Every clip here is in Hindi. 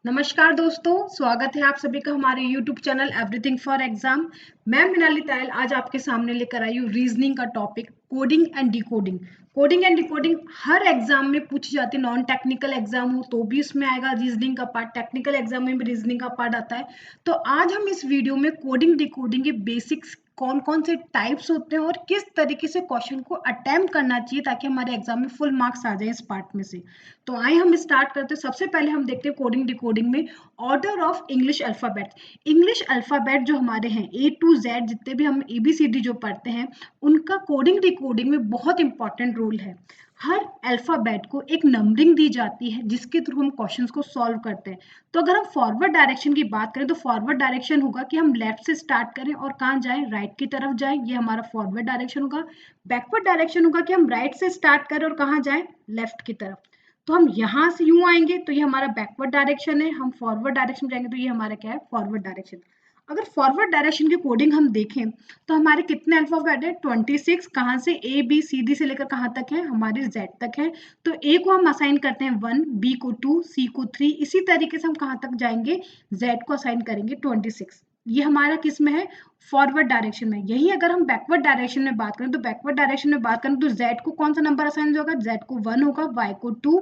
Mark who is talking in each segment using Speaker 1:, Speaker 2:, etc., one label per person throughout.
Speaker 1: नमस्कार दोस्तों, स्वागत है आप सभी का हमारे YouTube channel everything for exam. मैं मिनाली तायल आज आपके सामने लेकर आई हूँ रीजनिंग का topic coding and decoding. Coding and decoding her exam में पूछी जाती है। नॉन टेक्निकल एग्जाम हो तो भी उसमें आएगा रीजनिंग का पार्ट, टेक्निकल एग्जाम में भी रीजनिंग का पार्ट आता है। तो आज हम इस वीडियो में कोडिंग डिकोडिंग के बेसिक्स, कौन कौन से टाइप्स होते हैं और किस तरीके से क्वेश्चन को अटेम्प्ट करना चाहिए ताकि हमारे एग्जाम में फुल मार्क्स आ जाए इस पार्ट में से। तो आइए हम स्टार्ट करते हैं। सबसे पहले हम देखते हैं कोडिंग डिकोडिंग में order of English alphabet. English alphabet जो हमारे हैं A to Z, जितने भी हम ABCD जो पढ़ते हैं, उनका कोडिंग डिकोडिंग में बहुत इंपॉर्टेंट रोल है। हर अल्फाबेट को एक नंबरिंग दी जाती है जिसके थ्रू हम क्वेश्चंस को सॉल्व करते हैं। तो अगर हम फॉरवर्ड डायरेक्शन की बात करें तो फॉरवर्ड डायरेक्शन होगा कि हम लेफ्ट से स्टार्ट करें और कहाँ जाएं, राइट की तरफ जाएं, ये हमारा फॉरवर्ड डायरेक्शन होगा। बैकवर्ड डायरेक्शन होगा कि हम राइट से स्टार्ट करें और कहाँ जाएं, लेफ्ट की तरफ। तो हम यहाँ से यूं आएंगे तो ये हमारा बैकवर्ड डायरेक्शन है, हम फॉरवर्ड डायरेक्शन जाएंगे तो ये हमारा क्या है, फॉरवर्ड डायरेक्शन। अगर फॉरवर्ड डायरेक्शन की कोडिंग हम देखें तो हमारे कितने अल्फाबेट है, 26। कहाँ से, ABCD से लेकर कहाँ तक है, हमारे Z तक है। तो A को हम असाइन करते हैं 1, B को 2, C को 3। इसी तरीके से हम कहाँ तक जाएंगे, Z को असाइन करेंगे 26। ये हमारा किस में है, फॉरवर्ड डायरेक्शन में। यही अगर हम बैकवर्ड डायरेक्शन में बात करें तो बैकवर्ड डायरेक्शन में बात करें तो Z को कौन सा नंबर असाइन होगा, Z को 1 होगा, Y को 2,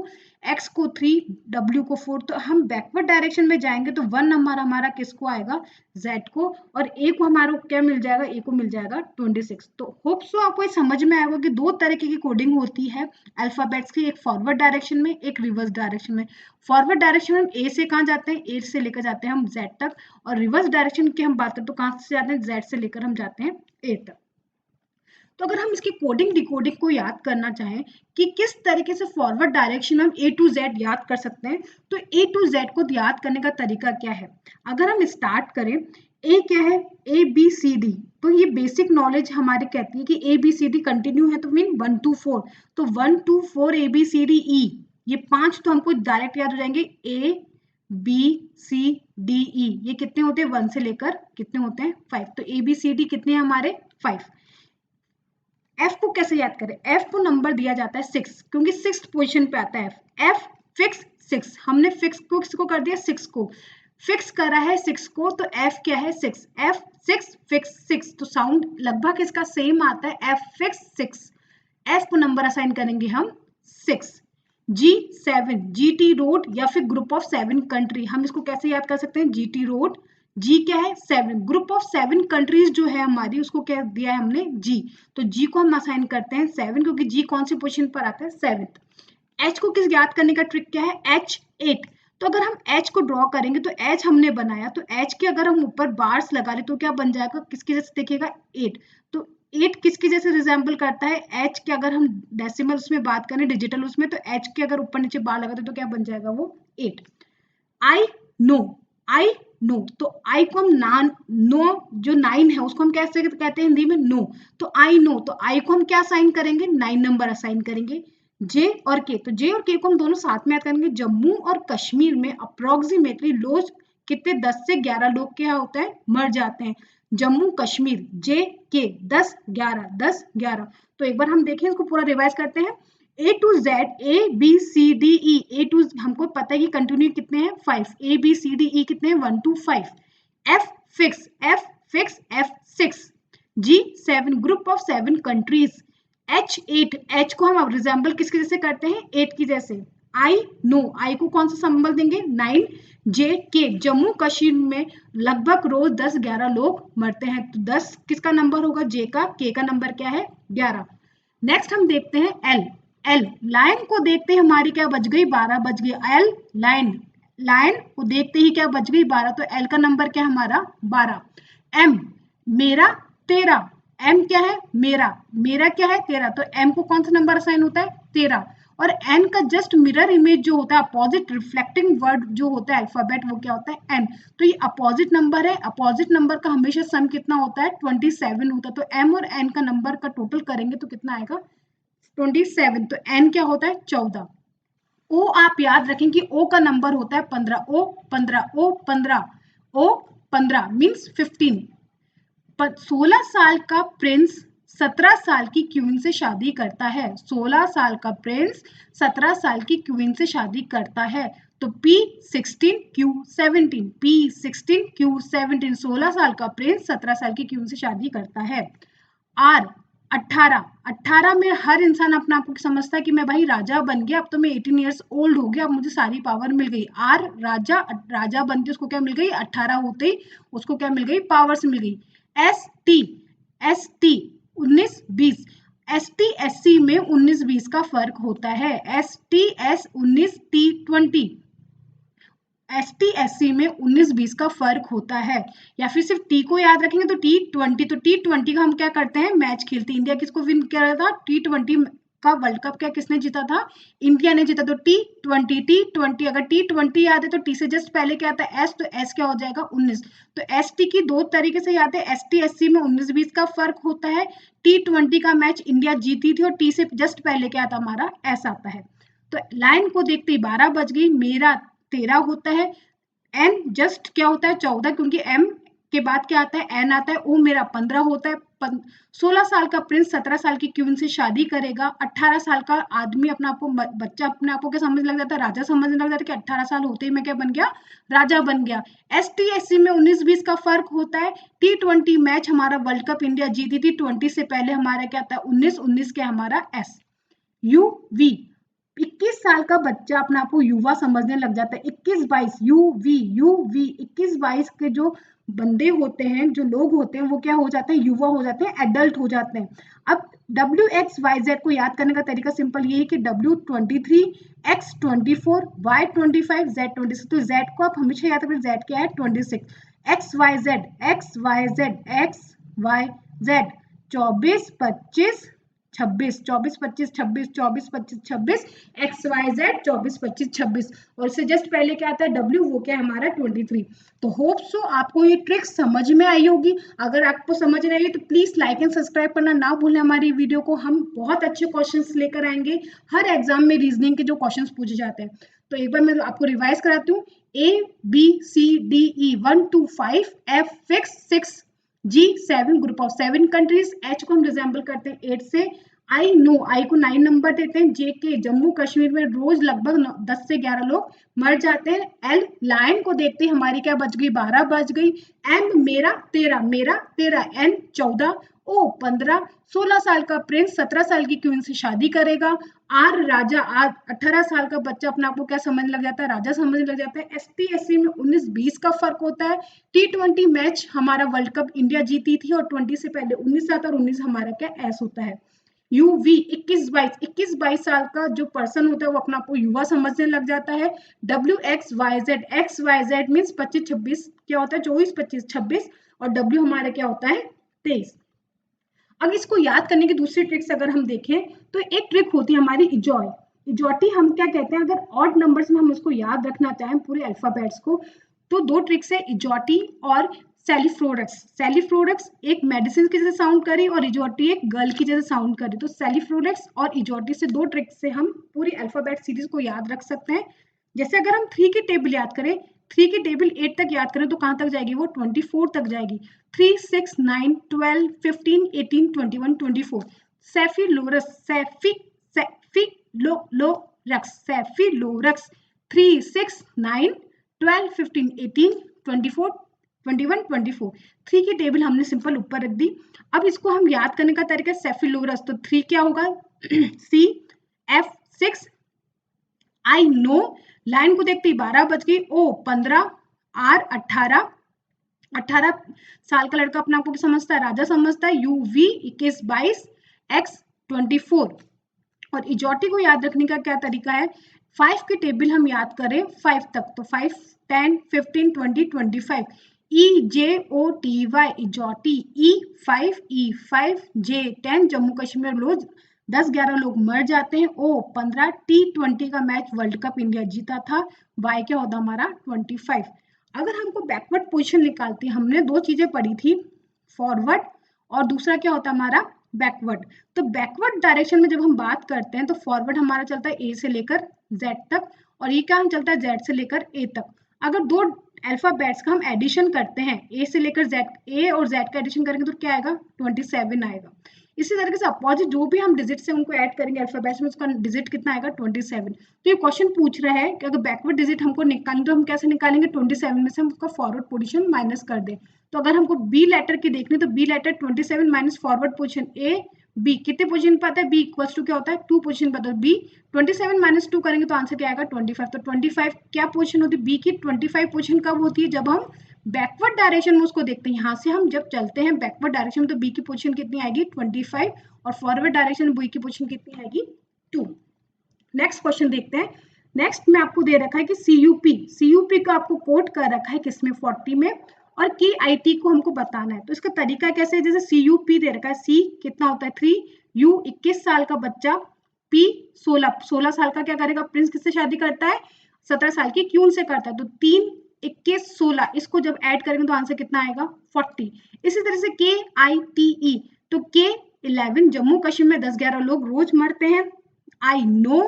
Speaker 1: X को 3, W को 4। तो हम बैकवर्ड डायरेक्शन में जाएंगे तो 1 नंबर हमारा किसको आएगा, Z को, और A को हमारा क्या मिल जाएगा, A को मिल जाएगा 26। तो होप सो आपको ये समझ में आएगा कि दो तरीके की कोडिंग होती है अल्फाबेट्स की, एक फॉरवर्ड डायरेक्शन में, एक रिवर्स डायरेक्शन में। फॉरवर्ड डायरेक्शन में A से कहाँ जाते हैं, A से लेकर जाते हैं हम Z तक, और रिवर्स डायरेक्शन की हम बात करें तो कहाँ से जाते हैं, Z से लेकर हम जाते हैं A तक। तो अगर हम इसकी कोडिंग डिकोडिंग को याद करना चाहें कि किस तरीके से फॉरवर्ड डायरेक्शन में हम A to Z याद कर सकते हैं, तो A to Z को याद करने का तरीका क्या है। अगर हम स्टार्ट करें, A क्या है, ABCD। तो ये बेसिक नॉलेज हमारे कहती है कि ABCD कंटिन्यू है तो मीन 1 to 4। तो 1 to 4 ABCDE, ये 5 तो हमको डायरेक्ट याद हो जाएंगे, ABCDE। ये कितने होते हैं, 1 से लेकर कितने होते हैं, 5। तो ABCD कितने हैं हमारे, 5। एफ को कैसे याद करें, एफ को नंबर दिया जाता है 6, क्योंकि 6th पोजीशन पे आता है एफ फिक्स 6। हमने फिक्स को किसको कर दिया, 6 को फिक्स करा है, 6 को। तो एफ क्या है, 6, एफ 6 फिक्स 6। तो साउंड लगभग इसका सेम आता है, एफ फिक्स 6। एफ को नंबर असाइन करेंगे हम 6। G7, GT रोड या फिर ग्रुप ऑफ 7 कंट्री, हम इसको कैसे याद कर सकते हैं, GT रोड। जी क्या है, 7, ग्रुप ऑफ 7 कंट्रीज जो है हमारी, उसको क्या दिया है हमने, जी। तो जी को हम असाइन करते हैं 7, क्योंकि जी कौन सी पोजीशन पर आता है, 7th। एच को किस याद करने का ट्रिक क्या है, H8। तो अगर हम एच को ड्रॉ करेंगे तो एच हमने बनाया, तो एच के अगर हम ऊपर बार्स लगा ले तो क्या बन जाएगा, किसकी जैसे दिखेगा, 8। तो 8 किसकी जैसे रिजेंबल करता है, एच के अगर हम डेसिमल उसमें बात करें, डिजिटल उसमें, तो एच के अगर ऊपर नीचे बार लगाते तो क्या बन जाएगा, वो 8। आई नो, आई नो, तो आई को हम नो जो 9 है उसको हम कैसे कहते हैं हिंदी में, नो। तो आई नो, तो आई को हम क्या असाइन करेंगे, 9 नंबर असाइन करेंगे। जे और के, तो जे और के को हम दोनों साथ में याद करेंगे। जम्मू और कश्मीर में अप्रोक्सीमेटली लोग कितने, 10 से 11 लोग क्या होता है, मर जाते हैं। जम्मू कश्मीर, जे के, 10 11 10 11। तो एक बार हम देखें, इसको पूरा रिवाइज करते हैं। A to Z, ABCDE, A to हमको पता है कि कंटिन्यू कितने हैं, 5। ABCDE कितने हैं, 1 to 5। F fix, F6। G7, group of 7 countries. H8, H को हम रिजेंबल किसके जैसे करते हैं, 8 की जैसे। I नो, I को कौन सा संबल देंगे, 9। J के, जम्मू कश्मीर में लगभग रोज 10 11 लोग मरते हैं, तो 10 किसका नंबर होगा, J का। K का नंबर क्या है, 11। नेक्स्ट हम देखते हैं एल। एल लाइन को देखते ही हमारी क्या बज गई, 12 बज गई। एल लाइन, लाइन को देखते ही क्या बज गई, 12। तो एल का नंबर क्या है हमारा, 12। एम मेरा तेरा, एम क्या है, मेरा, मेरा क्या है, तेरा। तो एम को कौन सा नंबर असाइन होता है, 13। और एन का जस्ट मिरर इमेज जो होता है, अपोजिट रिफ्लेक्टिंग वर्ड जो होता है अल्फाबेट, वो क्या होता है, एन। तो ये अपोजिट नंबर है, अपोजिट नंबर का हमेशा सम कितना होता है, 27 होता है। तो एम और एन का नंबर का टोटल करेंगे तो कितना आएगा, 27। तो एन क्या होता है, 14। ओ आप याद रखें कि ओ का नंबर होता है 15, ओ 15, ओ 15, ओ 15 मीन्स 15। 16 साल का प्रिंस 17 साल की क्वीन से शादी करता है। 16 साल का प्रिंस 17 साल की क्वीन से शादी करता है। तो P16Q17, P16Q17 16 साल का प्रिंस 17 साल की क्वीन से शादी करता है। R 18 में हर इंसान अपने आप को समझता है कि मैं भाई राजा बन गया, अब तो मैं 18 ईयर्स ओल्ड हो गया, अब मुझे सारी पावर मिल गई। R राजा बनते उसको क्या मिल गई, 18 होते ही उसको क्या मिल गई, पावर्स मिल गई। ST 19-20, ST SC में 19-20 का फर्क होता है। ST S 19 T 20, ST SC में 19-20 का फर्क होता है। या फिर सिर्फ टी को याद रखेंगे तो T20, तो T20 का हम क्या करते हैं, मैच खेलते हैं। इंडिया किसको विन किया था, T20 का वर्ल्ड कप क्या किसने जीता था, इंडिया ने जीता। तो T20 अगर T20 याद है तो टी से जस्ट पहले क्या आता है S, तो S क्या हो जाएगा 19। तो ST की दो तरीके से याद है, ST SC में 19-20 का फर्क होता है। T20 का मैच इंडिया जीती थी और टी से जस्ट पहले क्या आता हमारा S आता है। तो लाइन को देखते ही 12 बज गई, मेरा 13 होता है, एन जस्ट क्या होता है 14, क्योंकि एम के बाद क्या आता है एन आता है। ओ मेरा 15 होता है। 16 साल का प्रिंस 17 साल की क्वीन से शादी करेगा। 18 साल का आदमी अपने आप को, बच्चा अपने आप को क्या समझने लग जाता है, राजा समझने लग जाता है कि 18 साल होते ही मैं क्या बन गया, राजा बन गया। ST SC में 19-20 का फर्क होता है। T20 मैच हमारा वर्ल्ड कप इंडिया जीती थी, 20 से पहले हमारा क्या था 19 क्या हमारा S। UV 21 साल का बच्चा अपने आप को युवा समझने लग जाता है। 21-22 UV 21-22 के जो बंदे होते हैं, जो लोग होते हैं, वो क्या हो जाते हैं, युवा हो जाते हैं, एडल्ट हो जाते हैं। अब WXYZ को याद करने का तरीका सिंपल ये है कि W23 X24 Y25 Z26, तो Z को आप हमेशा याद रखें, Z क्या है 26। XYZ 24 25 26, 24 25 26, 24 25 26, XYZ 24 25 26, और इससे जस्ट पहले क्या आता है W, वो क्या है हमारा 23। तो होप सो आपको ये ट्रिक समझ में आई होगी। अगर आपको समझ में आई तो प्लीज लाइक एंड सब्सक्राइब करना ना भूलें हमारी वीडियो को। हम बहुत अच्छे क्वेश्चंस लेकर आएंगे, हर एग्जाम में रीजनिंग के जो क्वेश्चंस पूछे जाते हैं। तो एक बार मैं आपको रिवाइज कराती हूँ। ABCDE 1 to 5, F 6 G 7, group of 7 countries. H को हम रिजेंबल करते हैं 8 से। आई को 9 नंबर देते हैं। J के जम्मू कश्मीर में रोज लगभग 10 से 11 लोग मर जाते हैं। L लायन को देखते हैं, हमारी क्या बच गई, 12 बच गई। M मेरा 13, N 14, O 15, 16 साल का प्रिंस 17 साल की क्वीन से शादी करेगा। R राजा, 18 साल का बच्चा अपने आप को क्या समझने लग जाता है, राजा समझने लग जाता है। ST SC में 19-20 का फर्क होता है। T20 मैच हमारा वर्ल्ड कप इंडिया जीती थी और 20 से पहले 19 आता है और 19 हमारा क्या S होता है। UV 21-22 साल का जो पर्सन होता है वो अपना आपको युवा समझने लग जाता है। XYZ मीन्स 25-26 क्या होता है, 24-25-26, और W हमारा क्या होता है 23। अब इसको याद करने की दूसरी ट्रिक्स अगर हम देखें तो एक ट्रिक होती है हमारी इजॉटी हम क्या कहते हैं, अगर ऑड नंबर्स में हम उसको याद रखना चाहें पूरे अल्फाबेट्स को, तो दो ट्रिक्स है, इजॉटी और सेलिफ्लोरक्स एक मेडिसिन की जैसे साउंड करे और इजॉटी एक गर्ल की जैसे साउंड करे। तो सेलिफ्लोरक्स और इजॉटी से दो ट्रिक्स से हम पूरी अल्फाबेट सीरीज को याद रख सकते हैं। जैसे अगर हम 3 की टेबल याद करें, 3 की टेबल 8 तक याद करें तो कहां तक जाएगी, वो 24 तक जाएगी। 3 6 9 12 15 18 21 24। सेफिलोरक्स 3 6 9 12 15 18 24 21 24। 3 की टेबल हमने सिंपल ऊपर रख दी। अब इसको हम याद करने का तरीका सेफिलोरस, तो 3 क्या होगा C F 6, I know line को देखते ही 12 बज गई। O 15, R 18 साल का लड़का अपने आप को समझता है, राजा समझता है। UV 21-22, X 24। और इजॉटी को याद रखने का क्या तरीका है, 5 की टेबल हम याद करें 5 तक, तो 5 10 15 20 25। EJOTY इजॉटी, E5 J 10 Jammu Kashmir लोग 10-11 लोग मर जाते हैं। O 15 T20 का मैच वर्ल्ड कप इंडिया जीता था। Y क्या होता हमारा 25। अगर हमको बैकवर्ड पोजीशन निकालती है, हमने दो चीजें पढ़ी थी, फॉरवर्ड और दूसरा क्या होता है हमारा बैकवर्ड। तो बैकवर्ड डायरेक्शन में जब हम बात करते हैं तो फॉरवर्ड हमारा चलता है A से लेकर Z तक, और ये क्या हम चलता है Z से लेकर A तक। अगर दो अल्फाबेट्स का हम एडिशन करते हैं, A से लेकर Z, A और Z का एडिशन करेंगे तो क्या आएगा 27 आएगा। इसी तरीके से अपोजिट जो भी हम डिजिट से उनको ऐड करेंगे अल्फाबेट्स में, उसका डिजिट कितना आएगा 27। तो ये क्वेश्चन पूछ रहा है कि अगर बैकवर्ड डिजिट हमको निकालनी तो हम कैसे निकालेंगे, 27 में से हम उसका फॉरवर्ड पोजीशन माइनस कर दें। तो अगर हमको बी लेटर की देखनी तो B letter 27 minus forward position A B कितने पोजीशन पे आता है, बी इक्वल्स टू क्या होता है 2 पोजीशन पे आता है। बी 27 माइनस 2 करेंगे तो आंसर क्या आएगा 25। तो 25 क्या पोजीशन होती है, बी की 25 पोजीशन कब होती है, जब हम बैकवर्ड डायरेक्शन में उसको देखते हैं। यहाँ से हम जब चलते हैं बैकवर्ड डायरेक्शन में तो बी की पोजीशन कितनी आएगी 25 और फॉरवर्ड डायरेक्शन में बी की पोजीशन कितनी आएगी 2। नेक्स्ट क्वेश्चन देखते हैं। नेक्स्ट में आपको दे रखा है कि सीयूपी का आपको कोड कर रखा है किसमें 40 में, और KIT को हमको बताना है। तो इसका तरीका कैसे है, जैसे CUP दे रखा है, C कितना होता है 3, U 21 साल का बच्चा, P 16 साल का क्या करेगा, प्रिंस किससे शादी करता है 17 साल की क्यून से करता है। तो 3 21 16 इसको जब ऐड करेंगे तो आंसर कितना आएगा 40। इसी तरह से KITE, तो K 11 जम्मू कश्मीर में 10-11 लोग रोज मरते हैं। I know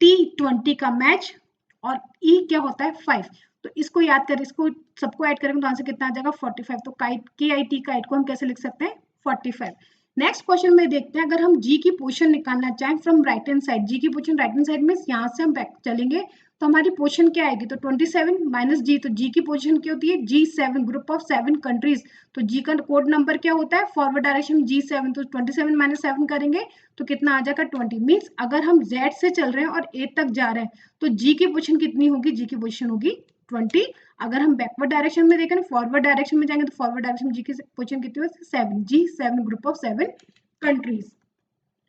Speaker 1: T 20 का मैच, और E क्या होता है 5। तो इसको याद कर, इसको सबको ऐड करेंगे तो आंसर कितना आ जाएगा 45। तो KIT का ऐड को हम कैसे लिख सकते हैं 45। नेक्स्ट क्वेश्चन में देखते हैं, अगर हम G की पोजीशन निकालना चाहें from right hand side, G की पोजीशन राइट हैंड साइड में यहाँ से हम बैक चलेंगे तो हमारी पोजीशन क्या आएगी, तो 27 माइनस G, तो G की पोजीशन क्या होती है G7, ग्रुप ऑफ 7 कंट्रीज। तो G का कोड नंबर क्या होता है फॉरवर्ड डायरेक्शन G7, तो 27 माइनस 7 करेंगे तो कितना आ जाएगा 20। मीन्स अगर हम Z से चल रहे हैं और A तक जा रहे हैं तो G की पोजीशन कितनी होगी, G की पोजीशन होगी 20। अगर हम बैकवर्ड डायरेक्शन में देखें, फॉरवर्ड डायरेक्शन में जाएंगे तो फॉरवर्ड डायरेक्शन में G की पोजीशन कितनी होगी 7, G7 group of 7 countries.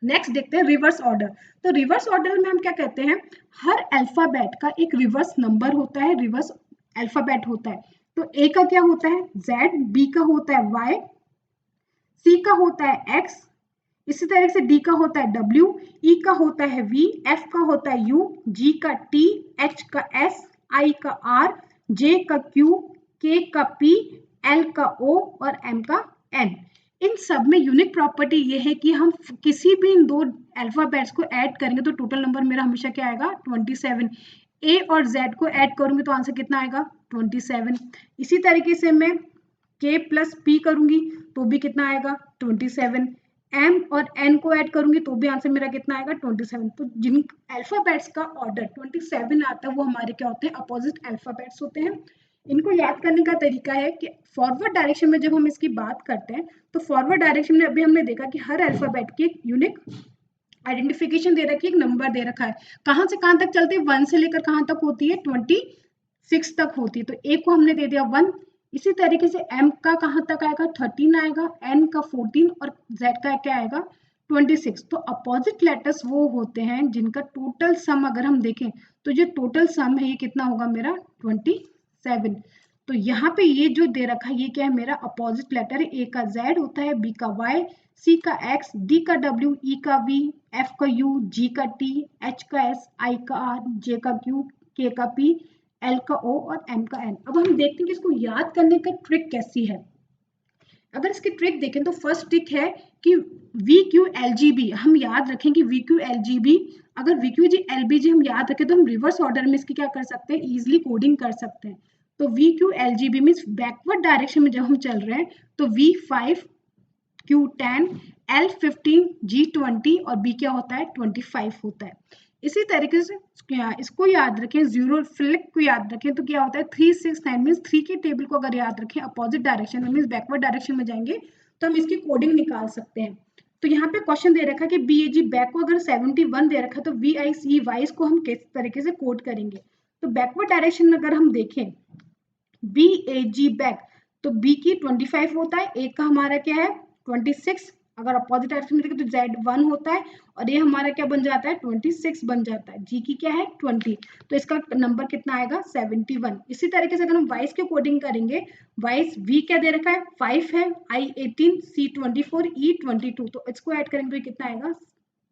Speaker 1: Next देखते हैं रिवर्स ऑर्डर। तो रिवर्स ऑर्डर में हम क्या कहते हैं, हर अल्फाबेट का एक रिवर्स नंबर होता है, रिवर्स अल्फाबेट होता है। तो A का क्या होता है Z, B का होता है Y, C का होता है X, इसी तरह से D का होता है W, E का होता है V, F का होता है U, G का T, H का S, I का R, J का Q, K का P, L का O और M का N। इन सब में यूनिक प्रॉपर्टी ये है कि हम किसी भी इन दो अल्फाबेट्स को ऐड करेंगे तो टोटल नंबर मेरा हमेशा क्या आएगा 27। A और Z को ऐड करूंगी तो आंसर कितना आएगा 27। इसी तरीके से मैं K प्लस P करूंगी तो भी कितना आएगा 27। M और N को ऐड करूंगी तो भी आंसर मेरा कितना आएगा 27। तो जिन अल्फाबेट्स का ऑर्डर 27 आता है वो हमारे क्या होते हैं अपोजिट अल्फाबेट्स होते हैं। इनको याद करने का तरीका है कि फॉरवर्ड डायरेक्शन में जब हम इसकी बात करते हैं तो फॉरवर्ड डायरेक्शन में अभी हमने देखा कि हर अल्फाबेट की एक यूनिक आइडेंटिफिकेशन दे रखी है, एक नंबर दे रखा है, कहां से कहां तक चलते हैं 1 से लेकर कहां तक होती है 26 तक होती है। तो A को हमने दे दिया 1। इसी तरीके से M का कहां तक आएगा 13 आएगा, N का 14 और Z का क्या आएगा 26। तो अपोजिट लेटर्स वो होते हैं जिनका टोटल सम अगर हम देखें तो जो टोटल सम है ये कितना होगा मेरा 27। तो यहाँ पे ये जो दे रखा है ये क्या है मेरा अपोजिट लेटर है। A का Z होता है, B का Y, C का X, D का W, E का V, F का U, G का T, H का S, I का R, J का Q, K का P, L का O और M का N। अब हम देखते हैं कि इसको याद करने का ट्रिक कैसी है। अगर इसकी ट्रिक देखें तो फर्स्ट ट्रिक है कि VQLGB हम याद रखें कि VQLGB, अगर VQLGB हम याद रखें तो हम रिवर्स ऑर्डर में इसकी क्या कर सकते हैं इजिली कोडिंग कर सकते हैं। तो VQLGB मीन्स बैकवर्ड डायरेक्शन में जब हम चल रहे हैं तो V5, Q10, L15, G20 और B क्या होता है 25 होता है। इसी तरीके से इसको याद रखें, जीरो फ्लिक को याद रखें तो क्या होता है 3 6 9 मीन्स 3 के टेबल को अगर याद रखें अपोजिट डायरेक्शन में मीन्स बैकवर्ड डायरेक्शन में जाएंगे तो हम इसकी कोडिंग निकाल सकते हैं। तो यहाँ पे क्वेश्चन दे रखा है कि BAG बैक को अगर 71 दे रखा है तो VIC वाइज को हम किस तरीके से कोड करेंगे। तो बैकवर्ड डायरेक्शन में अगर हम देखें BAG बैक तो B की 25 होता है, A का हमारा क्या है 26, अगर अपोजिट डायरेक्शन में देखें तो Z1 होता है और ये हमारा क्या बन जाता है 26 बन जाता है। G की क्या है 20, तो इसका नंबर कितना आएगा 71। इसी तरीके से अगर हम वाइस की कोडिंग करेंगे, वाइस V क्या दे रखा है 5 है, I18, C24, E22, तो इसको ऐड करेंगे तो कितना आएगा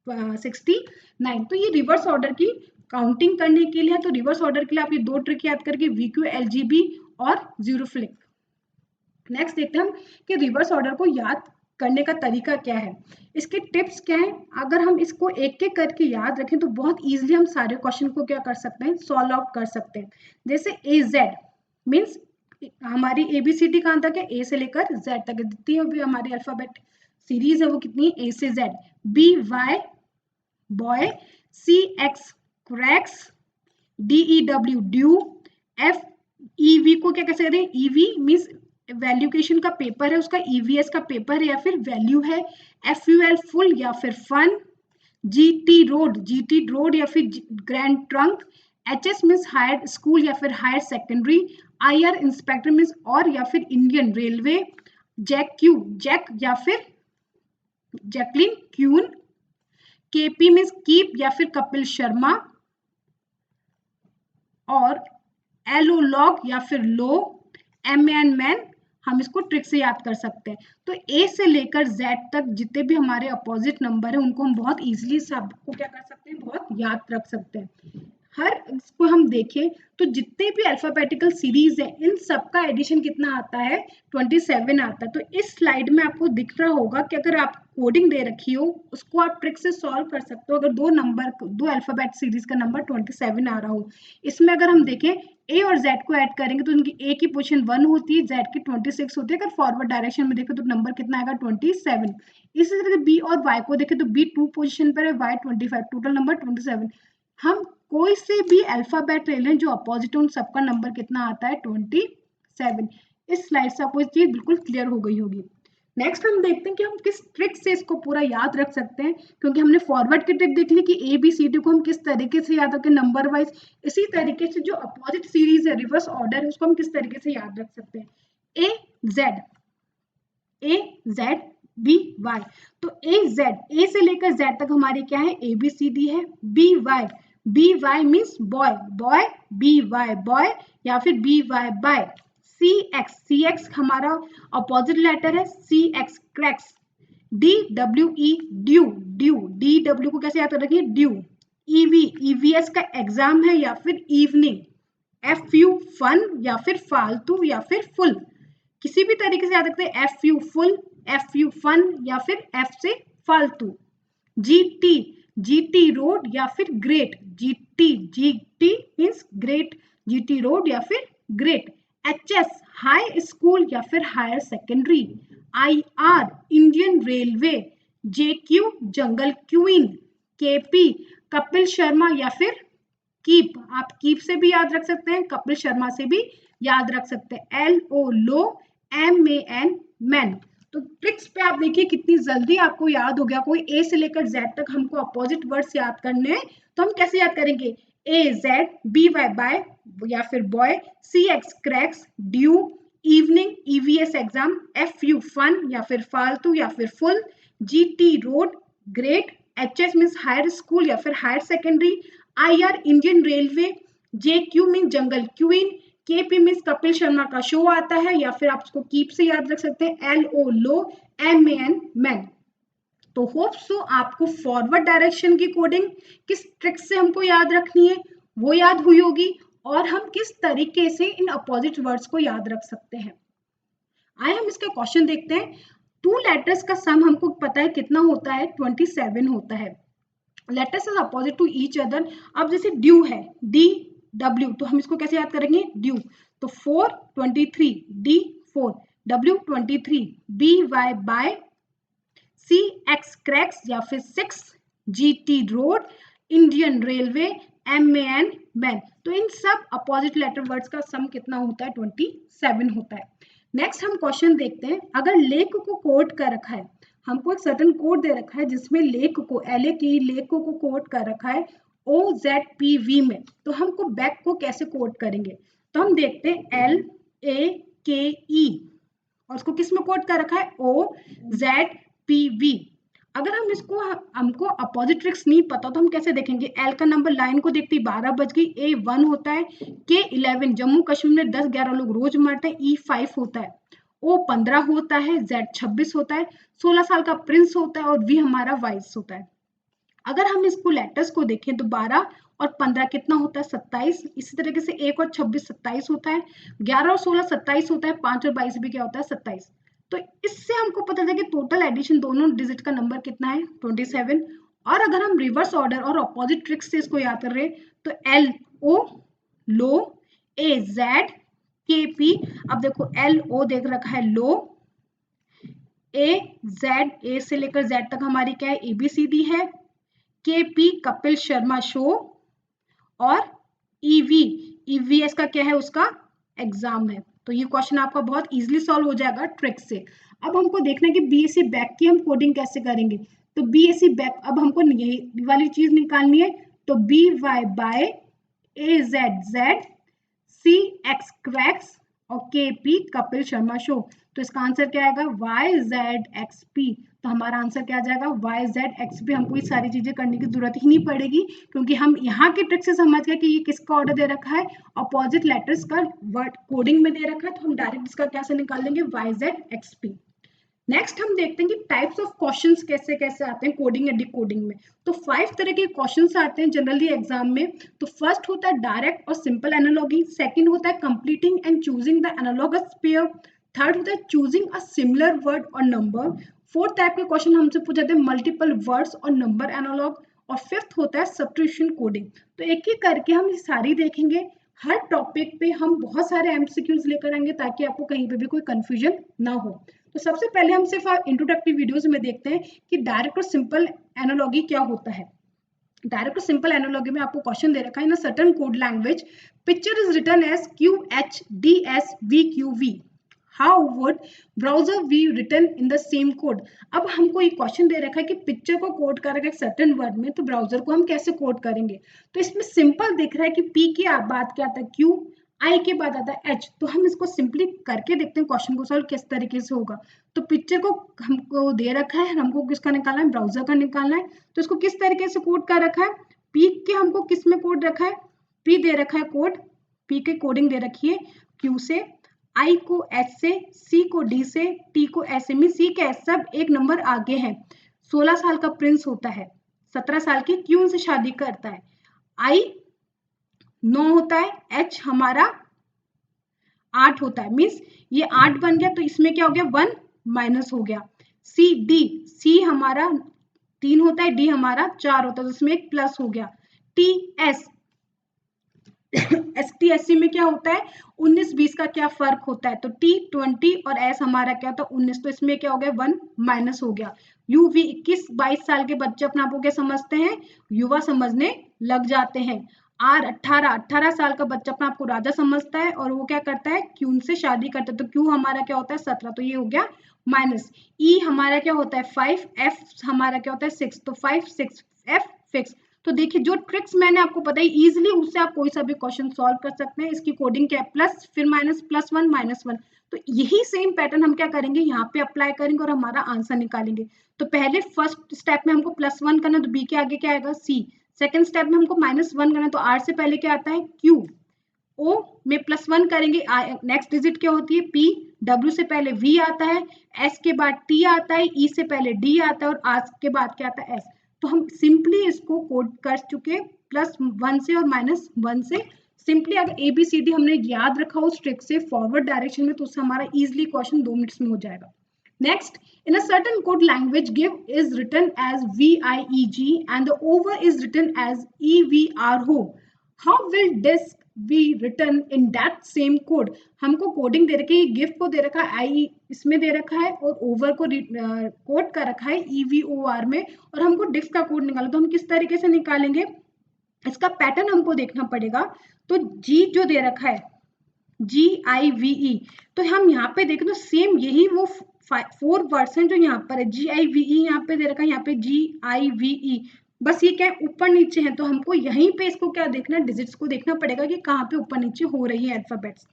Speaker 1: 69। तो ये रिवर्स ऑर्डर की काउंटिंग करने के लिए, तो रिवर्स ऑर्डर के लिए आप ये दो ट्रिक याद करके VQLGB और जीरो फ्लिक। नेक्स्ट देखते हैं हम कि रिवर्स ऑर्डर को याद करने का तरीका क्या है, इसके टिप्स क्या है। अगर हम इसको एक एक करके याद रखें तो बहुत इजीली हम सारे क्वेश्चन को क्या कर सकते हैं सॉल्व आउट कर सकते हैं। जैसे AZ मीन्स हमारी ABCD कहाँ तक है, A से लेकर Z तक जितनी भी हमारी अल्फाबेट सीरीज है वो कितनी है, ए से Z. B Y boy, C X crax, D E W dew, F EV को क्या कह सकते हैं, ईवी मीन्स वैल्यूकेशन का पेपर है, उसका ईवीएस का पेपर है या फिर वैल्यू है, एफ यू एल फुल या फिर फन, जीटी रोड या फिर grand trunk, H S means higher school या फिर higher secondary, I R inspector means और या फिर इंडियन रेलवे, जैक या फिर Jacqueline queen, KP means keep या फिर कपिल शर्मा, और एलो लॉग या फिर लो, एम एन मैन, हम इसको ट्रिक से याद कर सकते हैं। तो ए से लेकर जेड तक जितने भी हमारे अपोजिट नंबर है उनको हम बहुत इजीली सबको क्या कर सकते हैं, बहुत याद रख सकते हैं। हर इसको हम देखें तो जितने भी अल्फाबेटिकल सीरीज है इन सबका एडिशन कितना आता है, 27 आता है। तो इस स्लाइड में आपको दिख रहा होगा कि अगर आप कोडिंग दे रखी हो उसको आप ट्रिक से सॉल्व कर सकते हो, अगर दो अल्फाबेट सीरीज का नंबर 27 आ रहा हो। इसमें अगर हम देखें ए और जेड को ऐड करेंगे तो उनकी ए की पोजीशन 1 होती है, जेड की 26 होती है। अगर फॉरवर्ड डायरेक्शन में देखें तो नंबर कितना आएगा, 27। इसी तरह से बी और वाई को देखें तो बी 2 पोजीशन पर है, वाई 25, टोटल नंबर 27। हम कोई से भी अल्फाबेट ले लें जो अपोजिट उन सबका नंबर कितना आता है, 27। इस स्लाइड से आपको ये चीज बिल्कुल क्लियर हो गई होगी। नेक्स्ट हम देखते हैं कि हम किस ट्रिक से इसको पूरा याद रख सकते हैं, क्योंकि हमने फॉरवर्ड की ट्रिक देख ली कि ए बी सी डी को हम किस तरीके से याद रखें नंबर वाइज, इसी तरीके से जो अपोजिट सीरीज है रिवर्स ऑर्डर है उसको हम किस तरीके से याद रख सकते हैं। ए जेड बी वाई, तो ए से लेकर जेड तक हमारी क्या है, ए बी सी डी है। B Y means boy B Y boy या फिर B Y by. C X हमारा अपोजिट लेटर है, C X crax. D W E dew D W को कैसे याद रखिए, ड्यू। ईवीएस का एग्जाम है या फिर इवनिंग। एफ यू फन या फिर फालतू या फिर फुल, किसी भी तरीके से याद रखते हैं, F U full, F U fun या फिर एफ से फालतू। जीटी रोड या फिर great, GT means great, GT road या फिर ग्रेट। एचएस हाई स्कूल या फिर higher secondary. IR Indian railway. JQ jungle queen. KP Kapil Sharma या फिर कीप, आप कीप से भी याद रख सकते हैं, कपिल शर्मा से भी याद रख सकते हैं। LO लो, MAN मैन। तो ट्रिक्स पे आप देखिए कितनी जल्दी आपको याद हो गया। कोई ए से लेकर जेड तक हमको अपोजिट वर्ड्स याद करने हैं तो हम कैसे याद करेंगे, A Z, B Y by या फिर boy, C X crax, dew evening EVS exam, F U fun या फिर फालतू या फिर full, GT road great, HS means higher school या फिर higher secondary, IR Indian railway, JQ mean jungle queen, KP means Kapil Sharma का शो आता है या फिर आप उसको कीप से याद रख सकते हैं, LO लो, MAN मैन। तो होप सो आपको फॉरवर्ड डायरेक्शन की कोडिंग किस ट्रिक से हमको याद रखनी है वो याद हुई होगी, और हम किस तरीके से इन अपोजिट वर्ड्स को याद रख सकते हैं। आइए हम इसका क्वेश्चन देखते हैं। 2 लेटर्स का सम हमको पता है कितना होता है, 27 होता है। Letters are opposite to each other. अब जैसे ड्यू है, डी डब्ल्यू, तो हम इसको कैसे याद करेंगे, ड्यू, तो 4 23, D 4, W 23, B Y by, C X crax या फिर 6, GT road, Indian railway, MAN man. तो इन सब अपोजिट लेटर वर्ड्स का सम कितना होता है, 27 होता है। नेक्स्ट हम क्वेश्चन देखते हैं। अगर लेक को कोड कर रखा है, हमको एक कोड दे रखा है जिसमें लेक को लेक को कोड कर रखा है OZPV में, तो हमको बैक को कैसे कोड करेंगे। तो हम देखते हैं LAKE और उसको किस में कोड कर रखा है, OZPV। अगर हम इसको हमको अपोजिट ट्रिक्स नहीं पता तो हम कैसे देखेंगे, एल का नंबर लाइन को देखते ही 12 बज गई, ए 1 होता है, के 11 जम्मू कश्मीर में 10-11 लोग रोज मरते हैं, ई 5 होता है, ओ 15 होता है, जेड 26 होता है, 16 साल का प्रिंस होता है और वी हमारा वाइस होता है। अगर हम इसको लेटर्स को देखें तो 12 और 15 कितना होता है, 27। इसी तरीके से 1 और 26 27 होता है, 11 और 16 27 होता है, 5 और 22 भी क्या होता है, 27। तो इससे हमको पता चला कि टोटल एडिशन दोनों डिजिट का नंबर कितना है, 27। और अगर हम रिवर्स ऑर्डर और अपोजिट ट्रिक्स से इसको याद कर रहे हैं तो LO लो, AZ KP, अब देखो LO देख रखा है लो, ए से लेकर जेड तक हमारी क्या है, ABCD है। KP कपिल शर्मा शो, और EVS का क्या है, उसका एग्जाम है। तो ये क्वेश्चन आपका बहुत इजीली सॉल्व हो जाएगा ट्रिक से। अब हमको देखना है कि BSc बैक की हम कोडिंग कैसे करेंगे। तो BSc बैक, अब हमको यही वाली चीज निकालनी है। तो BY by AZ CX cracks और KP कपिल शर्मा शो। तो इसका आंसर क्या आएगा, YZXP। तो हमारा आंसर क्या आ जाएगा, YZXP। हमको ये सारी चीजें करने की जरूरत ही नहीं पड़ेगी, क्योंकि हम यहाँ की ट्रिक से समझ गए कि ये किसका ऑर्डर दे रखा है, अपोजिट लेटर्स का वर्ड कोडिंग में दे रखा है। तो हम डायरेक्ट इसका कैसे निकाल देंगे, YZXP। नेक्स्ट हम देखते हैं कि टाइप्स ऑफ क्वेश्चंस कैसे कैसे आते हैं कोडिंग या डिकोडिंग में। तो 5 तरह के क्वेश्चंस आते हैं जनरली एग्जाम में। तो फर्स्ट होता है डायरेक्ट और सिंपल एनालॉगी, सेकंड होता है completing and choosing the analogous pair, third होता है चूजिंग अ सिमिलर वर्ड और नंबर, फोर्थ टाइप के क्वेश्चन हमसे पूछे जाते हैं मल्टीपल वर्ड्स और नंबर एनालॉग, और फिफ्थ होता है सब्स्टिट्यूशन कोडिंग। तो एक एक करके हम ये सारी देखेंगे। हर टॉपिक पे हम बहुत सारे एमसीक्यूज लेकर आएंगे ताकि आपको कहीं पे भी कोई कंफ्यूजन ना हो। तो सबसे पहले हम सिर्फ इंट्रोडक्टिव वीडियोस में देखते हैं कि डायरेक्ट और सिंपल एनालॉगी क्या होता है। डायरेक्ट और सिंपल एनालॉगी में आपको क्वेश्चन दे रखा है, in a certain code language picture is written as QHDSVQV, how would browser we written in the same code. अब हमको ये क्वेश्चन दे रखा है कि पिक्चर को कोड कर रखा है सर्टेन वर्ड में, तो ब्राउजर को हम कैसे कोड करेंगे। तो इसमें सिंपल दिख रहा है कि P की बात क्या आता है Q, I के बाद आता है H। तो हम इसको सिंपली करके देखते हैं क्वेश्चन को सॉल्व किस तरीके से होगा। तो पिक्चर को हमको दे रखा है, हमको किसका निकालना है, ब्राउजर का निकालना है। तो इसको किस तरीके से कोड कर रखा है, P के हमको किस में कोड रखा है, P दे रखा है कोड, P के कोडिंग दे रखी है Q से, I को H से, C को D से, T को S में। C के S सब एक नंबर आगे है। 16 साल का प्रिंस होता है, 17 साल की क्यों से शादी करता है, I 9 होता है, H हमारा 8 होता है, मीन्स ये 8 बन गया। तो इसमें क्या हो गया, 1 माइनस हो गया। C हमारा 3 होता है, D हमारा 4 होता है, तो इसमें एक प्लस हो गया। ST में क्या होता है, 19-20 का क्या फर्क होता है। तो T 20 और S हमारा क्या होता है 19, तो इसमें क्या हो गया 1 माइनस हो गया। UV 21-22 साल के बच्चे अपने आप को क्या समझते हैं, युवा समझने लग जाते हैं। R 18 साल का बच्चा अपने आप को राजा समझता है और वो क्या करता है, क्यून से शादी करता है। तो क्यू हमारा क्या होता है 17, तो ये हो गया माइनस। E हमारा क्या होता है 5, F हमारा क्या होता है 6, तो 5 6 F फिक्स। तो देखिए जो ट्रिक्स मैंने आपको बताई इजीली उससे आप कोई सा भी क्वेश्चन सॉल्व कर सकते हैं। इसकी कोडिंग क्या है, प्लस फिर माइनस, +1 -1। तो यही सेम पैटर्न हम क्या करेंगे, यहाँ पे अप्लाई करेंगे और हमारा आंसर निकालेंगे। तो पहले फर्स्ट स्टेप में हमको +1 करना, तो B के आगे क्या आएगा C। सेकेंड स्टेप में हमको -1 करना, तो R से पहले क्या आता है Q। O में +1 करेंगे, नेक्स्ट डिजिट क्या होती है P। W से पहले V आता है, S के बाद T आता है, E से पहले D आता है और R के बाद क्या आता है S। तो हम सिंपली इसको कोड कर चुके +1 से और -1 से। सिंपली अगर ABCD हमने याद रखा उस ट्रिक से फॉरवर्ड डायरेक्शन में, तो उससे हमारा इजिली क्वेश्चन 2 मिनट्स में हो जाएगा। Next, in a certain code language, give is written as VIEG and the over is written as EVRO. How will this be written in that same code? हमको कोडिंग दे रखी है, गिव को दे रखा है आई इसमें दे रखा है और ओवर को कोड कर रखा है EVOR में, और हमको डिफ का कोड निकालना। तो हम किस तरीके से निकालेंगे, इसका पैटर्न हमको देखना पड़ेगा। तो G जो दे रखा है GIVE, तो हम यहाँ पे देखें तो सेम यही वो 4 वर्ड्स हैं जो यहाँ पर है। GIVE यहाँ पे दे रखा है, यहाँ पे GIVE, बस ये क्या है ऊपर नीचे है। तो हमको यहीं पे इसको क्या देखना है, डिजिट्स को देखना पड़ेगा कि कहाँ पे ऊपर नीचे हो रही है अल्फाबेट्स।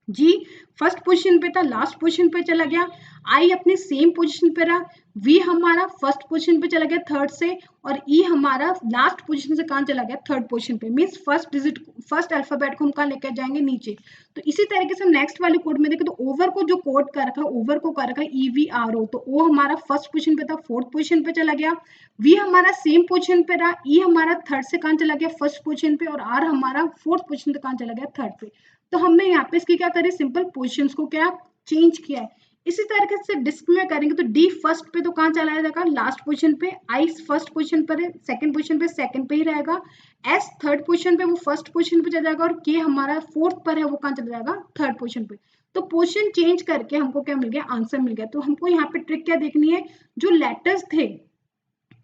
Speaker 1: G फर्स्ट पोजीशन पे था, लास्ट पोजीशन पे चला गया। I अपनी सेम पोजीशन पे रहा। V हमारा फर्स्ट पोजीशन पे चला गया थर्ड से, और E हमारा लास्ट पोजीशन से कहाँ चला गया, थर्ड पोजीशन पे। मींस फर्स्ट अल्फाबेट को हम कहाँ लेकर जाएंगे, नीचे। तो इसी तरीके से हम नेक्स्ट वाले कोड में देखें तो ओवर को जो कोड कर रखा है, ओवर को कर रखा है EVRO। तो O हमारा फर्स्ट पोजीशन पे था, फोर्थ पोजीशन पे चला गया। V हमारा सेम पोजीशन पे रहा। E हमारा थर्ड से कहाँ चला गया, फर्स्ट पोजीशन पे, और R हमारा फोर्थ पोजीशन पे कहाँ चला गया, थर्ड पे। तो हमने यहाँ पे इसकी क्या करी, सिंपल पोजीशंस को क्या चेंज किया है। इसी तरीके से डिस्क में करेंगे तो D फर्स्ट पे तो कहाँ चला जाएगा, लास्ट पोजीशन पे। I फर्स्ट पोजीशन पर है, सेकंड पोजीशन पे सेकंड पे ही रहेगा। S थर्ड पोजीशन पे, वो फर्स्ट पोजीशन पे चला जाएगा, और K हमारा फोर्थ पर है, वो कहाँ चला जाएगा, थर्ड पोजीशन पे। तो पोजीशन चेंज करके हमको क्या मिल गया, आंसर मिल गया। तो हमको यहाँ पे ट्रिक क्या देखनी है, जो लेटर्स थे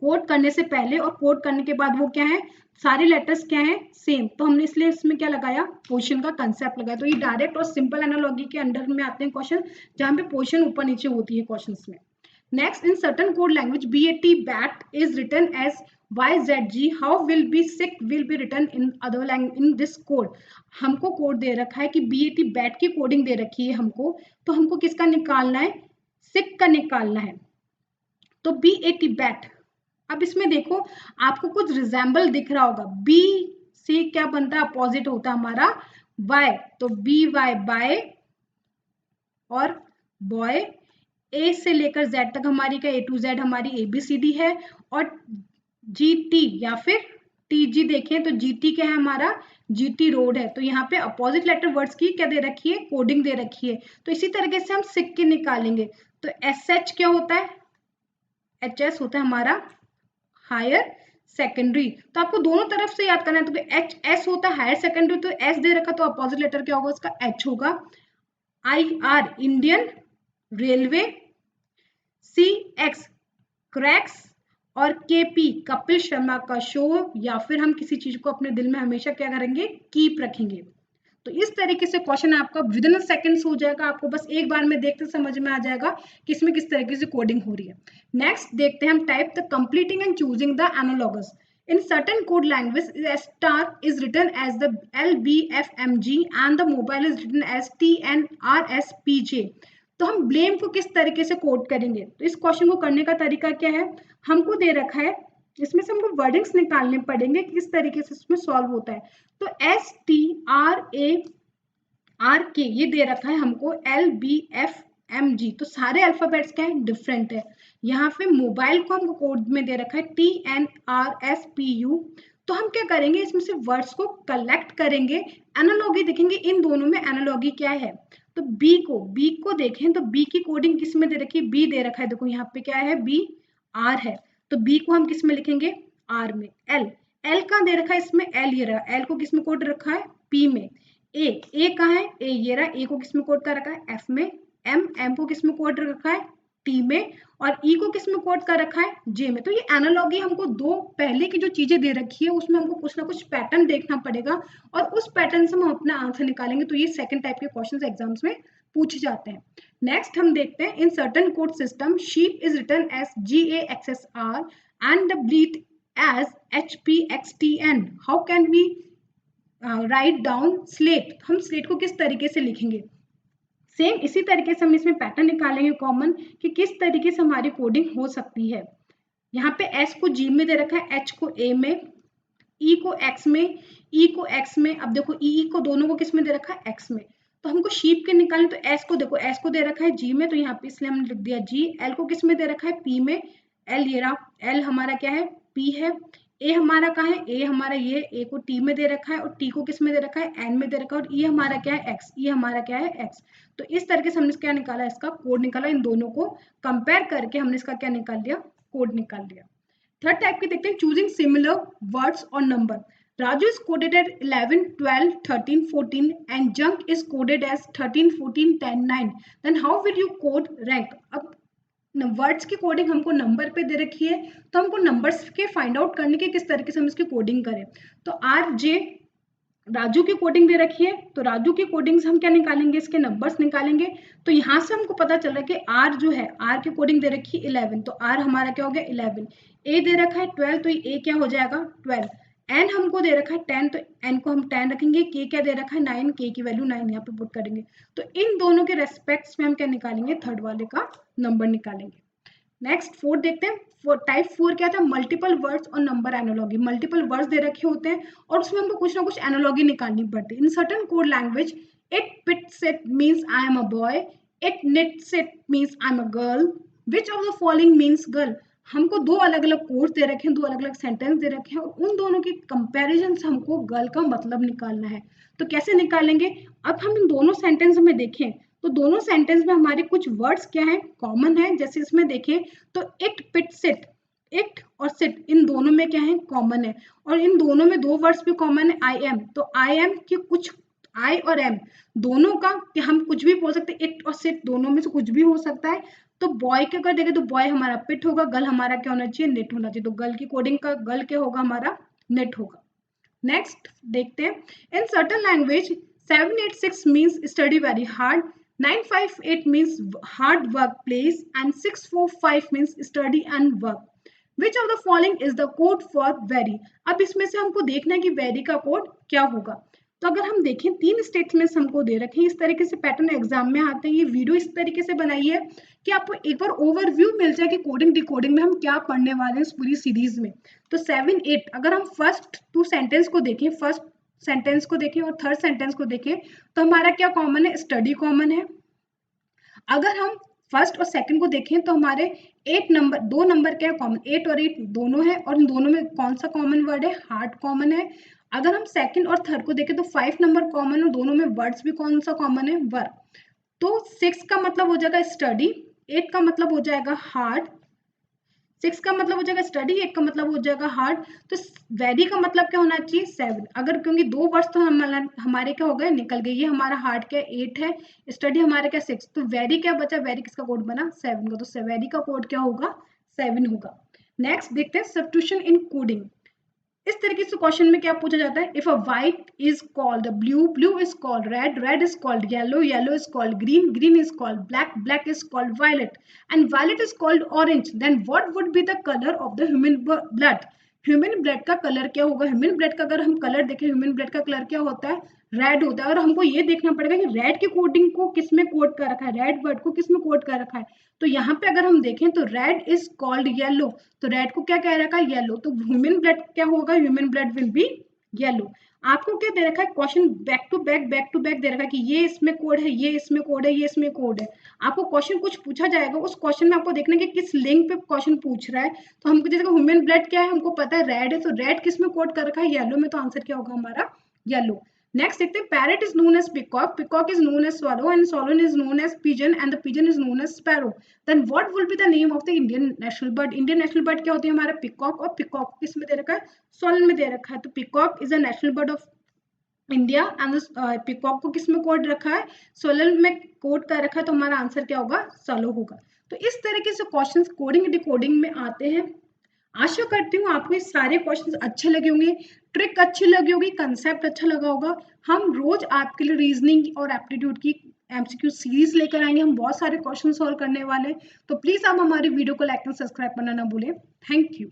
Speaker 1: कोड करने से पहले और कोड करने के बाद वो क्या है, सारे लेटर्स क्या है, सेम। तो हमने इसलिए इसमें क्या लगाया, पोजीशन का कंसेप्ट लगाया। तो ये डायरेक्ट और सिंपल एनालॉजी के अंडर में आते हैं क्वेश्चन, जहां पे पोजीशन ऊपर नीचे होती है क्वेश्चंस में। Next, in certain code language BAT is written as YZG, how will be sick will be written in other language in this code। हमको कोड दे रखा है कि BAT की कोडिंग दे रखी है हमको, तो हमको किसका निकालना है, सिक का निकालना है। तो BAT। अब इसमें देखो आपको कुछ रिजेंबल दिख रहा होगा, B से क्या बनता है, अपोजिट होता है हमारा Y, तो BY बाय और बॉय। A से लेकर Z तक हमारी क्या, A to Z हमारी ABCD है। और GT या फिर TG देखें तो GT क्या है हमारा, GT रोड है। तो यहाँ पे अपोजिट लेटर वर्ड्स की क्या दे रखी है, कोडिंग दे रखी है। तो इसी तरीके से हम सिक के निकालेंगे। तो SH क्या होता है, HS होता है हमारा हायर सेकेंडरी। तो आपको दोनों तरफ से याद करना है। तो HS होता है हायर सेकेंडरी, तो S दे रखा, तो अपोजिट लेटर क्या होगा उसका, H होगा। IR Indian railway, CX cracks, और KP कपिल शर्मा का शो, या फिर हम किसी चीज को अपने दिल में हमेशा क्या करेंगे, कीप रखेंगे। तो इस तरीके से क्वेश्चन आपका विद इन सेकंड्स हो जाएगा, आपको बस एक बार में देखते समझ में आ जाएगा कि इसमें किस तरीके से कोडिंग हो रही है। नेक्स्ट देखते हैं हम type the completing and choosing the analogous. In certain code language, a star is written as the LBFMG and the mobile is written as TNRSPJ। तो हम ब्लेम को किस तरीके से कोड करेंगे, तो इस क्वेश्चन को करने का तरीका क्या है, हमको दे रखा है, इसमें से हमको वर्डिंग्स निकालने पड़ेंगे किस तरीके से इसमें सॉल्व होता है। तो STRARK ये दे रखा है हमको, LBFMG, तो सारे अल्फाबेट्स क्या है, डिफरेंट है। यहाँ पे मोबाइल को हमको कोड में दे रखा है TNRSPU। तो हम क्या करेंगे, इसमें से वर्ड्स को कलेक्ट करेंगे, एनालॉगी देखेंगे, इन दोनों में एनालॉगी क्या है। तो बी को देखें तो बी की कोडिंग किस में दे रखी है, बी दे रखा है, देखो यहाँ पे क्या है, बी आर है, तो बी को हम किस में लिखेंगे, आर में। एल का दे रखा है इसमें, एल ये रहा, एल को किस में कोड रखा है, पी में। ए कहाँ है, ए ये रहा, ए को किस में कोड कर रखा है, एफ में। एम को किस में कोड रखा है, टी में। और ई को किस में कोड कर रखा है, जे में। तो ये एनालॉगी हमको दो पहले की जो चीजें दे रखी है उसमें हमको कुछ ना कुछ पैटर्न देखना पड़ेगा, और उस पैटर्न से हम अपना आंसर निकालेंगे। तो ये सेकंड टाइप के क्वेश्चंस एग्जाम्स में पूछे जाते हैं। नेक्स्ट हम देखते हैं, in certain code system sheep is written as GAXSR and the breath as HPXTN। How can we write down slate, हम स्लेट को किस तरीके से लिखेंगे। सेम इसी तरीके से हम इसमें पैटर्न निकालेंगे कॉमन, कि किस तरीके से हमारी कोडिंग हो सकती है। यहाँ पे S को G में दे रखा है, H को A में, E को X में, E को X में। अब देखो E को दोनों को किस में दे रखा है, X में। तो हमको शीप के निकालने, तो S को देखो, S को दे रखा है G में, तो यहाँ पे इसलिए हमने लिख दिया G। L को किस में दे रखा है, P में, L ये रहा, L हमारा क्या है, P है। ए हमारा कहाँ है, ए हमारा ये, ए को टी में दे रखा है, और टी को किस में दे रखा है, एन में दे रखा है। और ई हमारा क्या है, एक्स, ई हमारा क्या है, एक्स। तो इस तरीके से हमने क्या निकाला, इसका कोड निकाला, इन दोनों को कंपेयर करके हमने इसका क्या निकाल लिया, कोड निकाल लिया। थर्ड टाइप की देखते हैं, चूजिंग सिमिलर वर्ड्स और number. Raju is coded at 11, 12, 13, 14 and Junk is coded as 13, 14, 10, 9. Then how will you code rank? अब वर्ड्स की कोडिंग हमको नंबर पे दे रखी है, तो हमको नंबर्स के फाइंड आउट करने के किस तरीके से हम इसकी कोडिंग करें। तो RJ राजू की कोडिंग दे रखी है, तो राजू की कोडिंग से हम क्या निकालेंगे, इसके नंबर्स निकालेंगे। तो यहाँ से हमको पता चल रहा है कि R जो है, R की कोडिंग दे रखी है 11, तो R हमारा क्या हो गया 11। A दे रखा है 12, तो A क्या हो जाएगा 12। N हमको दे रखा है 10, तो N को हम 10 रखेंगे। K क्या दे रखा है 9, K की वैल्यू 9 यहाँ पे पुट करेंगे। तो इन दोनों के रेस्पेक्ट्स में हम क्या निकालेंगे, थर्ड वाले का नंबर निकालेंगे। नेक्स्ट फोर्थ देखते हैं, टाइप 4 क्या था, मल्टीपल वर्ड्स और नंबर एनालॉगी। मल्टीपल वर्ड्स दे रखे होते हैं और उसमें हमको कुछ ना कुछ एनालॉगी निकालनी पड़ती है। In certain code language, it pits it means I am a boy, it nits it means I am a girl, which of the following means girl. हमको दो अलग अलग कोड्स दे रखे हैं, दो अलग अलग सेंटेंस दे रखे हैं, और उन दोनों के कंपैरिजन से हमको गर्ल का मतलब निकालना है। तो कैसे निकालेंगे, अब हम इन दोनों सेंटेंस में देखें तो दोनों सेंटेंस में हमारे कुछ वर्ड्स क्या है, कॉमन है। जैसे इसमें देखें तो इट पिट्स इट, इट और सिट इन दोनों में क्या है, कॉमन है। और इन दोनों में दो वर्ड्स भी कॉमन है, आई एम। तो आई एम के कुछ आई और एम दोनों का, कि हम कुछ भी बोल सकते हैं, इट और सिट दोनों में से कुछ भी हो सकता है। तो बॉय के अगर देखें तो बॉय हमारा पिट होगा, गर्ल हमारा क्या होना चाहिए, नेट होना चाहिए। तो गर्ल की कोडिंग का गर्ल क्या होगा, हमारा नेट होगा। नेक्स्ट देखते हैं, in certain language 786 means study very hard, 958 means hard work place and 645 means study and work. Which of the following is the code for very. अब इसमें से हमको देखना है कि वेरी का कोड क्या होगा। तो अगर हम देखें 3 स्टेटमेंट्स हमको दे रखे हैं, इस तरीके से पैटर्न एग्जाम में आते हैं। ये वीडियो इस तरीके से बनाई है कि आपको एक बार ओवरव्यू मिल जाए कि कोडिंग डिकोडिंग में हम क्या पढ़ने वाले हैं इस पूरी सीरीज में। तो 7 8 अगर हम फर्स्ट 2 सेंटेंस को देखें, फर्स्ट सेंटेंस को देखें और थर्ड सेंटेंस को देखें, तो हमारा क्या कॉमन है, स्टडी कॉमन है। अगर हम फर्स्ट और सेकंड को देखें तो हमारे 8 नंबर, 2 नंबर क्या कॉमन, 8 और 8 दोनों है, और इन दोनों में कौन सा कॉमन वर्ड है, हार्ड कॉमन है। अगर हम सेकंड और थर्ड को देखें तो 5 नंबर कॉमन है, दोनों में वर्ड्स भी कौन सा कॉमन है, वर्क। तो 6 का मतलब हो जाएगा स्टडी, 8 का मतलब हो जाएगा हार्ड, 6 का मतलब हो जाएगा स्टडी, 8 का मतलब हो जाएगा हार्ड। तो वेरी का मतलब क्या होना चाहिए, 7। अगर क्योंकि 2 वर्ड्स तो हमारे क्या हो गए, निकल गए। ये हमारा हार्ड क्या 8 है, स्टडी हमारे क्या 6। तो वेरी क्या बचा, वेरी किसका कोड बना, 7 का। तो वेरी का कोड क्या होगा, 7 होगा। नेक्स्ट देखते हैं सब्स्टिट्यूशन इन कोडिंग। इस तरीके से क्वेश्चन में क्या पूछा जाता है, if a white is called blue, blue is called red, red is called yellow, yellow is called green, green is called black, black is called violet and violet is called orange, then what would be the colour of the human blood. Human blood का कलर क्या होगा, ह्यूमन ब्लड का अगर हम कलर देखें, ह्यूमन ब्लड का कलर क्या होता है, रेड होता है। और हमको ये देखना पड़ेगा कि रेड की कोडिंग को किसमें कोड कर रखा है, रेड वर्ड को किसमें कोड कर रखा है। तो यहाँ पे अगर हम देखें तो रेड इज कॉल्ड येलो, तो रेड को क्या कह रखा है, येलो। तो ह्यूमन ब्लड क्या होगा, human blood will be yellow. आपको क्या दे रखा है, क्वेश्चन बैक टू बैक दे रखा है कि ये इसमें कोड है, ये इसमें कोड है, ये इसमें कोड है। आपको क्वेश्चन कुछ पूछा जाएगा, उस क्वेश्चन में आपको देखना है कि किस लिंक पे क्वेश्चन पूछ रहा है। तो हमको जैसे ह्यूमन ब्लड क्या है, हमको पता है रेड है, तो रेड किस में कोड कर रखा है, येलो में। तो आंसर क्या होगा हमारा, येलो। नेक्स्ट देखते हैं, parrot is known as peacock, peacock is known as swallow and swallow is known as pigeon and the pigeon is known as sparrow, then what will be the name of the Indian national bird. Indian national bird क्या होती है, हमारा पिकॉक, और पिकॉक किस में दे रखा है, swallow में दे रखा है। तो peacock is a national bird of India and peacock को किस में कोड रखा है, swallow में कोड कर रखा है। तो हमारा आंसर क्या होगा, swallow होगा। तो इस तरीके से क्वेश्चंस कोडिंग डिकोडिंग में आते हैं। आशा करती हूँ आपको ये सारे क्वेश्चंस अच्छे लगे होंगे, ट्रिक अच्छी लगी होगी, कंसेप्ट अच्छा लगा होगा। हम रोज आपके लिए रीजनिंग और एप्टीट्यूड की एमसीक्यू सीरीज लेकर आएंगे, हम बहुत सारे क्वेश्चन सॉल्व करने वाले हैं। तो प्लीज आप हमारी वीडियो को लाइक एंड सब्सक्राइब करना ना भूलें। Thank you.